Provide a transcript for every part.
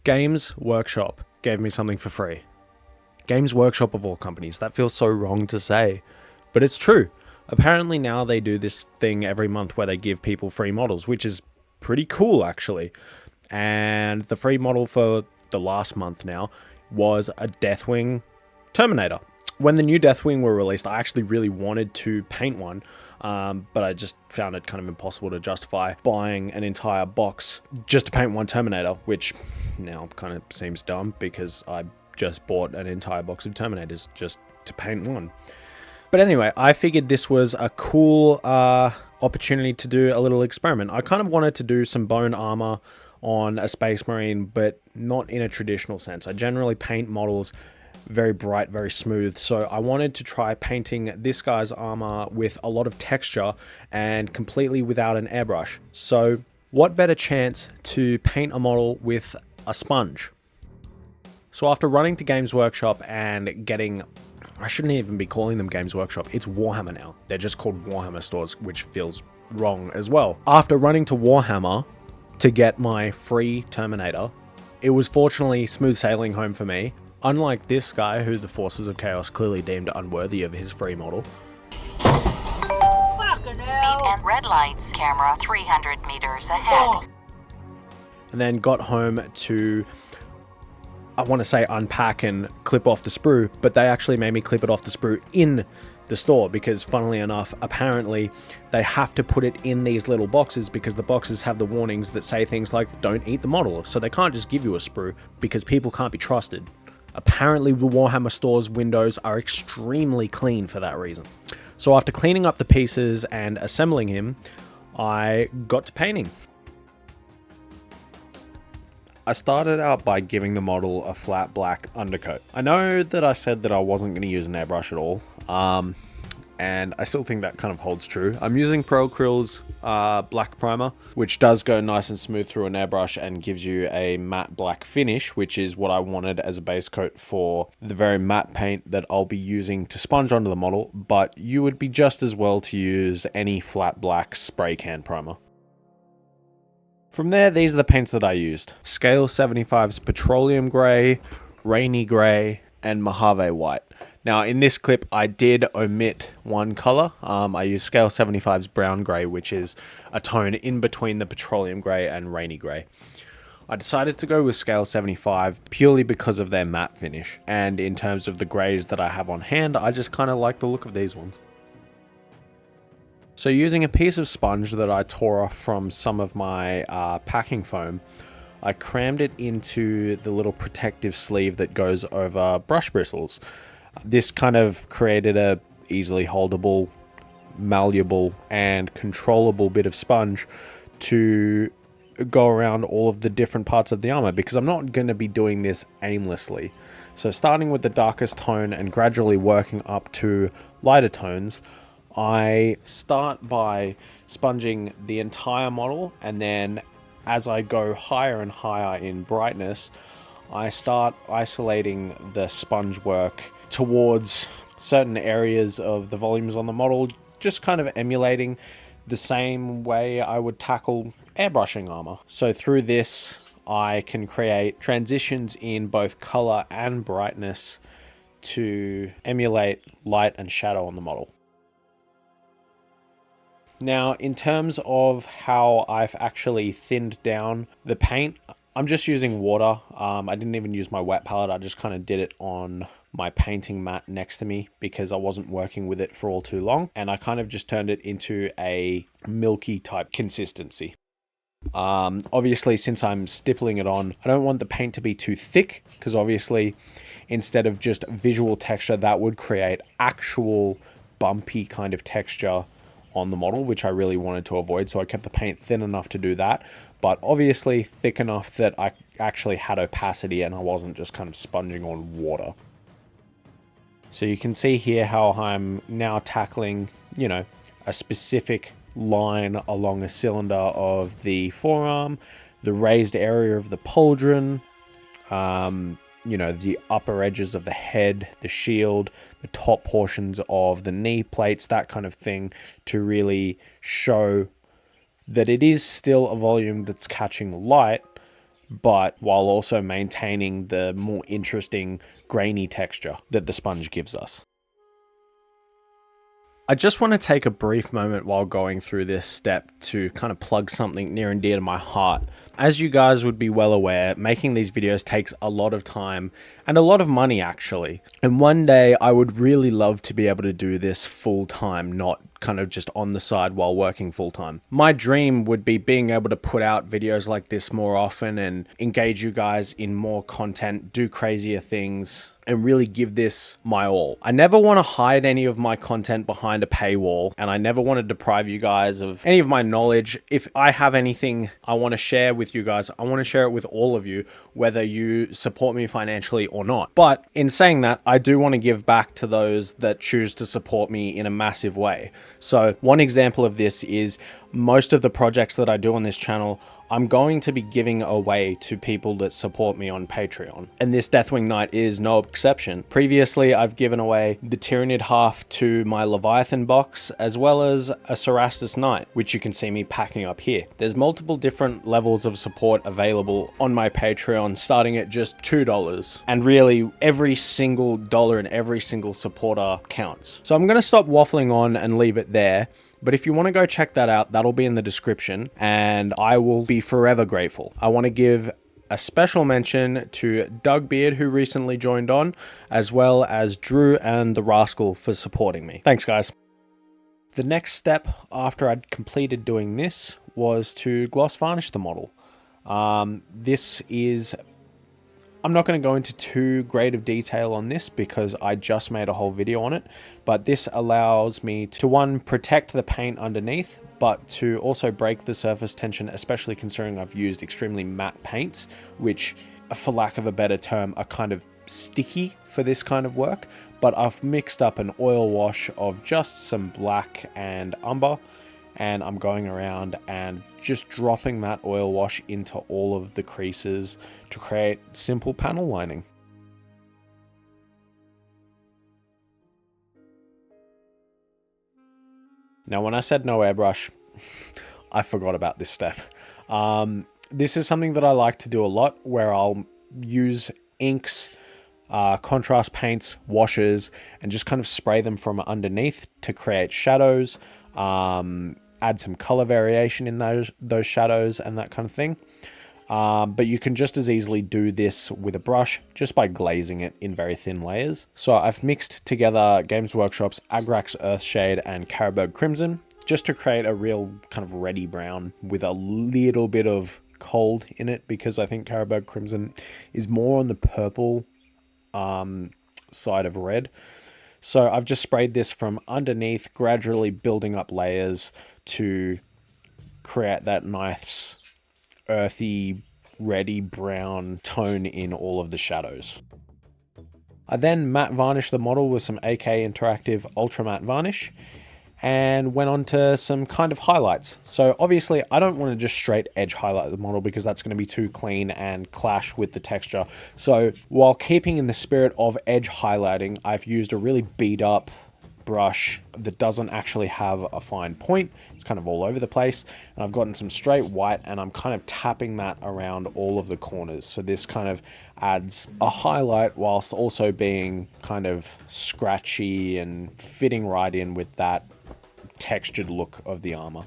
Games Workshop gave me something for free. Games Workshop of all companies. That feels so wrong to say, but it's true. Apparently now they do this thing every month where they give people free models, which is pretty cool actually. And the free model for the last month now was a Deathwing Terminator. When the new Deathwing were released, I actually really wanted to paint one, but I just found it kind of impossible to justify buying an entire box just to paint one Terminator, which now kind of seems dumb because I just bought an entire box of Terminators just to paint one. But anyway, I figured this was a cool opportunity to do a little experiment. I kind of wanted to do some bone armor on a Space Marine, but not in a traditional sense. I generally paint models very bright, very smooth. So I wanted to try painting this guy's armor with a lot of texture and completely without an airbrush. So what better chance to paint a model with a sponge? So after running to Games Workshop and getting, I shouldn't even be calling them Games Workshop, it's Warhammer now. They're just called Warhammer stores, which feels wrong as well. After running to Warhammer to get my free Terminator, it was fortunately smooth sailing home for me. Unlike this guy, who the Forces of Chaos clearly deemed unworthy of his free model. Speed and red lights, camera 300 meters ahead. And then got home to, I want to say unpack and clip off the sprue, but they actually made me clip it off the sprue in the store because funnily enough, apparently they have to put it in these little boxes because the boxes have the warnings that say things like don't eat the model. So they can't just give you a sprue because people can't be trusted. Apparently the Warhammer store's windows are extremely clean for that reason. So after cleaning up the pieces and assembling him, I got to painting. I started out by giving the model a flat black undercoat. I know that I said that I wasn't going to use an airbrush at all, and I still think that kind of holds true. I'm using Pro Acryl's black primer, which does go nice and smooth through an airbrush and gives you a matte black finish, which is what I wanted as a base coat for the very matte paint that I'll be using to sponge onto the model, but you would be just as well to use any flat black spray can primer. From there, these are the paints that I used. Scale 75's Petroleum Grey, Rainy Grey, and Mojave White. Now, in this clip, I did omit one color. I used Scale 75's Brown Grey, which is a tone in between the Petroleum Grey and Rainy Grey. I decided to go with Scale 75 purely because of their matte finish. And in terms of the greys that I have on hand, I just kind of like the look of these ones. So using a piece of sponge that I tore off from some of my packing foam, I crammed it into the little protective sleeve that goes over brush bristles. This kind of created a easily holdable, malleable, and controllable bit of sponge to go around all of the different parts of the armor because I'm not going to be doing this aimlessly. So starting with the darkest tone and gradually working up to lighter tones, I start by sponging the entire model, and then as I go higher and higher in brightness, I start isolating the sponge work towards certain areas of the volumes on the model, just kind of emulating the same way I would tackle airbrushing armor. So through this, I can create transitions in both color and brightness to emulate light and shadow on the model. Now, in terms of how I've actually thinned down the paint, I'm just using water. I didn't even use my wet palette. I just kind of did it on my painting mat next to me because I wasn't working with it for all too long. And I kind of just turned it into a milky type consistency. Obviously, since I'm stippling it on, I don't want the paint to be too thick because obviously instead of just visual texture, that would create actual bumpy kind of texture on the model, which I really wanted to avoid. So I kept the paint thin enough to do that, but obviously thick enough that I actually had opacity and I wasn't just kind of sponging on water. So you can see here how I'm now tackling, you know, a specific line along a cylinder of the forearm, the raised area of the pauldron, you know, the upper edges of the head, the shield, the top portions of the knee plates, that kind of thing, to really show that it is still a volume that's catching light, but while also maintaining the more interesting grainy texture that the sponge gives us. I just want to take a brief moment while going through this step to kind of plug something near and dear to my heart. As you guys would be well aware, making these videos takes a lot of time and a lot of money actually. And one day I would really love to be able to do this full time, not kind of just on the side while working full time. My dream would be being able to put out videos like this more often and engage you guys in more content, do crazier things, and really give this my all. I never want to hide any of my content behind a paywall, and I never want to deprive you guys of any of my knowledge. If I have anything I want to share with you guys, I want to share it with all of you, whether you support me financially or not. But in saying that, I do want to give back to those that choose to support me in a massive way. So one example of this is most of the projects that I do on this channel, I'm going to be giving away to people that support me on Patreon. And this Deathwing Knight is no exception. Previously, I've given away the Tyranid half to my Leviathan box, as well as a Cerastus Knight, which you can see me packing up here. There's multiple different levels of support available on my Patreon, starting at just $2. And really, every single dollar and every single supporter counts. So I'm going to stop waffling on and leave it there. But if you want to go check that out, that'll be in the description, and I will be forever grateful. I want to give a special mention to Doug Beard, who recently joined on, as well as Drew and the Rascal for supporting me. Thanks, guys. The next step after I'd completed doing this was to gloss varnish the model. I'm not going to go into too great of detail on this because I just made a whole video on it, but this allows me to, one, protect the paint underneath, but to also break the surface tension, especially considering I've used extremely matte paints, which, for lack of a better term, are kind of sticky for this kind of work. But I've mixed up an oil wash of just some black and umber, and I'm going around and just dropping that oil wash into all of the creases to create simple panel lining. Now, when I said no airbrush, I forgot about this step. This is something that I like to do a lot, where I'll use inks, contrast paints, washes, and just kind of spray them from underneath to create shadows, add some color variation in those shadows and that kind of thing. But you can just as easily do this with a brush just by glazing it in very thin layers. So I've mixed together Games Workshop's Agrax Earthshade and Carroburg Crimson just to create a real kind of reddy brown with a little bit of cold in it, because I think Carroburg Crimson is more on the purple side of red. So I've just sprayed this from underneath, gradually building up layers to create that nice earthy, reddy brown tone in all of the shadows. I then matte varnished the model with some AK Interactive Ultra Matte Varnish and went on to some kind of highlights. So obviously I don't want to just straight edge highlight the model because that's going to be too clean and clash with the texture. So while keeping in the spirit of edge highlighting, I've used a really beat up brush that doesn't actually have a fine point. It's kind of all over the place, and I've gotten some straight white and I'm kind of tapping that around all of the corners. So this kind of adds a highlight whilst also being kind of scratchy and fitting right in with that textured look of the armor.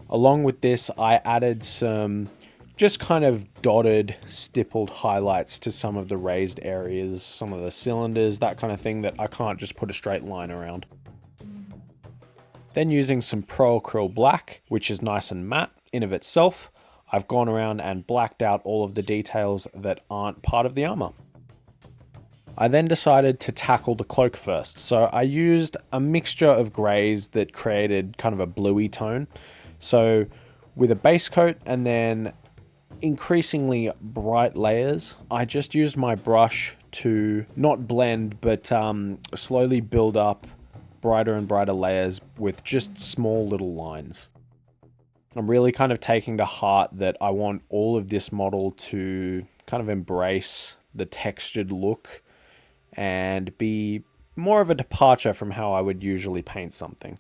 Along with this, I added some just kind of dotted, stippled highlights to some of the raised areas, some of the cylinders, that kind of thing that I can't just put a straight line around. Then using some Pro Acryl Black, which is nice and matte in of itself, I've gone around and blacked out all of the details that aren't part of the armor. I then decided to tackle the cloak first, so I used a mixture of greys that created kind of a bluey tone. So with a base coat and then increasingly bright layers, I just used my brush to not blend, but slowly build up brighter and brighter layers with just small little lines. I'm really kind of taking to heart that I want all of this model to kind of embrace the textured look and be more of a departure from how I would usually paint something.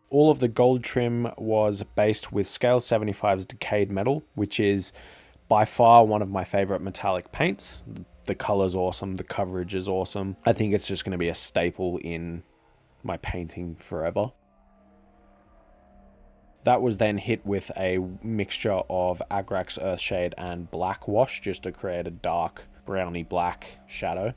All of the gold trim was based with Scale 75's Decayed Metal, which is by far one of my favorite metallic paints. The color's awesome, the coverage is awesome. I think it's just going to be a staple in my painting forever. That was then hit with a mixture of Agrax Earthshade and Black Wash just to create a dark browny black shadow.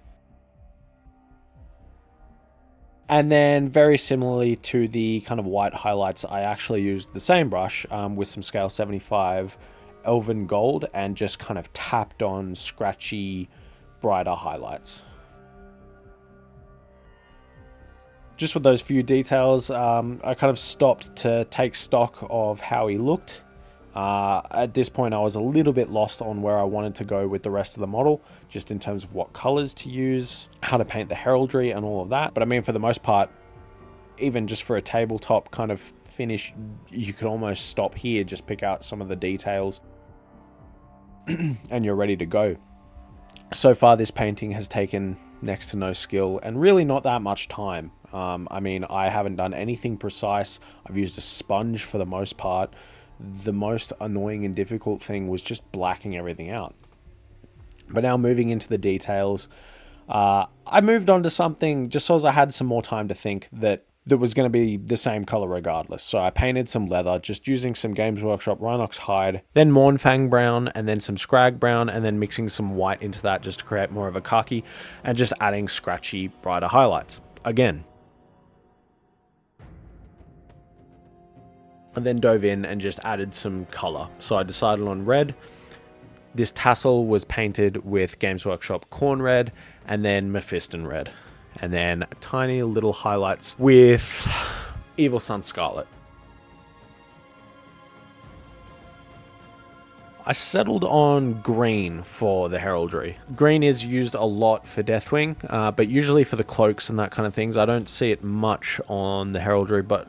And then very similarly to the kind of white highlights, I actually used the same brush with some Scale 75 Elven Gold and just kind of tapped on scratchy, brighter highlights. Just with those few details, I kind of stopped to take stock of how he looked. At this point, I was a little bit lost on where I wanted to go with the rest of the model, just in terms of what colors to use, how to paint the heraldry and all of that. But I mean, for the most part, even just for a tabletop kind of finish, you could almost stop here, just pick out some of the details, and you're ready to go. So far, this painting has taken next to no skill and really not that much time. I mean, I haven't done anything precise. I've used a sponge for the most part. The most annoying and difficult thing was just blacking everything out. But now moving into the details, I moved on to something just so as I had some more time to think that was going to be the same color regardless. So I painted some leather just using some Games Workshop Rhinox hide, then Mournfang brown, and then some Scrag brown, and then mixing some white into that just to create more of a khaki, and just adding scratchy, brighter highlights again. And then dove in and just added some color. So I decided on red. This tassel was painted with Games Workshop Corn Red and then Mephiston Red. And then tiny little highlights with Evil Sun Scarlet. I settled on green for the heraldry. Green is used a lot for Deathwing, but usually for the cloaks and that kind of things. I don't see it much on the heraldry, but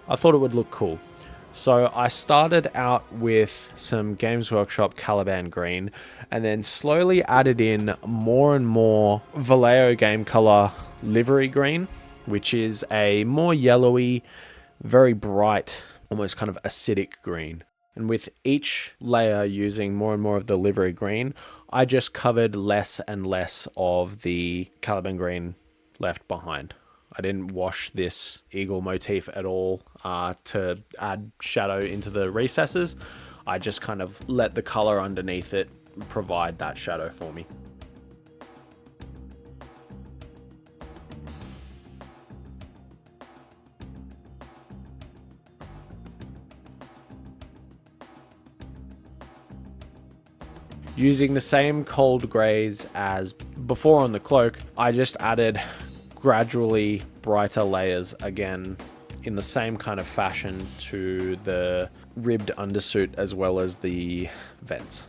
I thought it would look cool. So I started out with some Games Workshop Caliban green and then slowly added in more and more Vallejo Game Color livery green, which is a more yellowy, very bright, almost kind of acidic green. And with each layer using more and more of the livery green, I just covered less and less of the Caliban green left behind. I didn't wash this eagle motif at all to add shadow into the recesses. I just kind of let the color underneath it provide that shadow for me. Using the same cold grays as before on the cloak, I just added gradually brighter layers again in the same kind of fashion to the ribbed undersuit as well as the vents.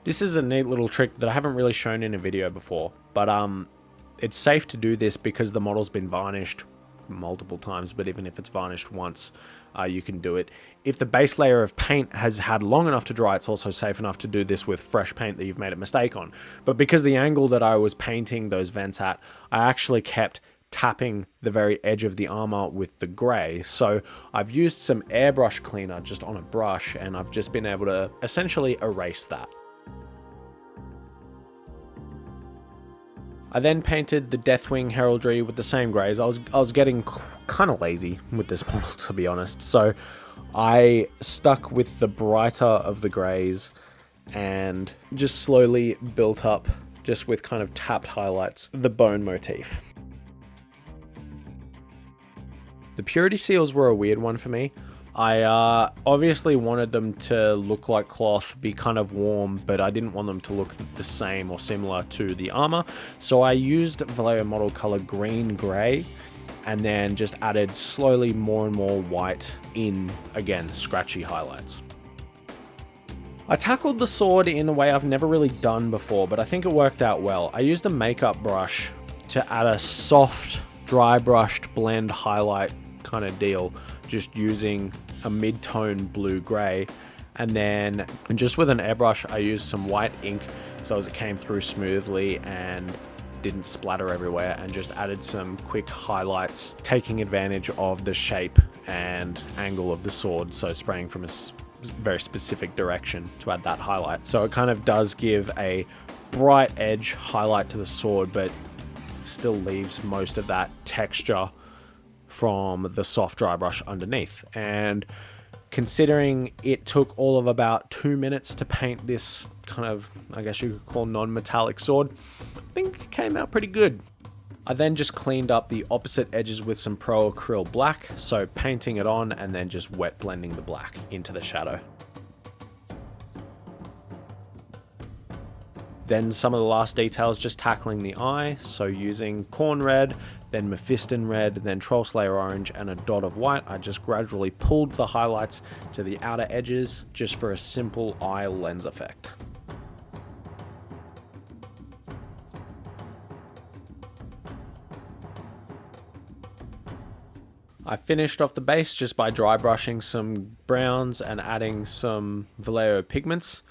This is a neat little trick that I haven't really shown in a video before, but it's safe to do this because the model's been varnished multiple times, but even if it's varnished once, you can do it. If the base layer of paint has had long enough to dry, it's also safe enough to do this with fresh paint that you've made a mistake on. But because the angle that I was painting those vents at, I actually kept tapping the very edge of the armor with the gray. So I've used some airbrush cleaner just on a brush, and I've just been able to essentially erase that. I then painted the Deathwing heraldry with the same grays. I was getting kind of lazy with this model, to be honest. So I stuck with the brighter of the grays and just slowly built up, just with kind of tapped highlights, the bone motif. The purity seals were a weird one for me. I obviously wanted them to look like cloth, be kind of warm, but I didn't want them to look the same or similar to the armor. So I used Vallejo model color green gray and then just added slowly more and more white in, again, scratchy highlights. I tackled the sword in a way I've never really done before, but I think it worked out well. I used a makeup brush to add a soft, dry brushed blend highlight kind of deal, just using a mid-tone blue-gray, and then just with an airbrush I used some white ink so as it came through smoothly and didn't splatter everywhere, and just added some quick highlights, taking advantage of the shape and angle of the sword, so spraying from a very specific direction to add that highlight. So it kind of does give a bright edge highlight to the sword, but still leaves most of that texture from the soft dry brush underneath. And considering it took all of about 2 minutes to paint this kind of, I guess you could call, non-metallic sword, I think it came out pretty good. I then just cleaned up the opposite edges with some Pro Acryl black, so painting it on and then just wet blending the black into the shadow. Then some of the last details, just tackling the eye, so using Corn Red, then Mephiston Red, then Troll Slayer Orange, and a dot of white. I just gradually pulled the highlights to the outer edges just for a simple eye lens effect. I finished off the base just by dry brushing some browns and adding some Vallejo pigments.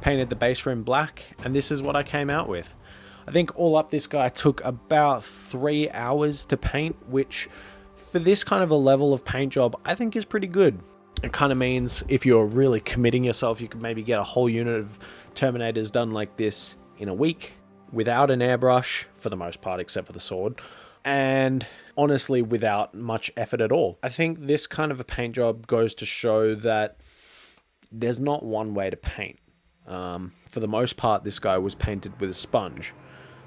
Painted the base rim black, and this is what I came out with. I think all up this guy took about 3 hours to paint, which for this kind of a level of paint job, I think is pretty good. It kind of means if you're really committing yourself, you could maybe get a whole unit of Terminators done like this in a week without an airbrush, for the most part, except for the sword, and honestly without much effort at all. I think this kind of a paint job goes to show that there's not one way to paint. For the most part, this guy was painted with a sponge,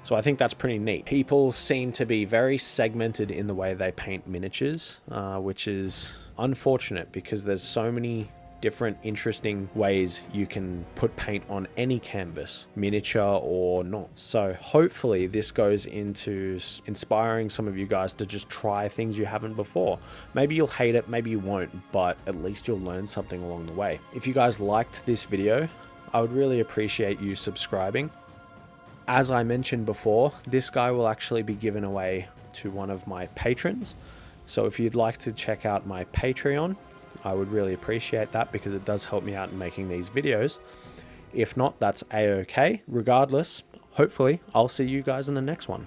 so I think that's pretty neat. People seem to be very segmented in the way they paint miniatures, which is unfortunate because there's so many different interesting ways you can put paint on any canvas, miniature or not. So hopefully this goes into inspiring some of you guys to just try things you haven't before. Maybe you'll hate it, maybe you won't, but at least you'll learn something along the way. If you guys liked this video, I would really appreciate you subscribing. As I mentioned before, this guy will actually be given away to one of my patrons. So if you'd like to check out my Patreon, I would really appreciate that because it does help me out in making these videos. If not, that's a-okay. Regardless, hopefully I'll see you guys in the next one.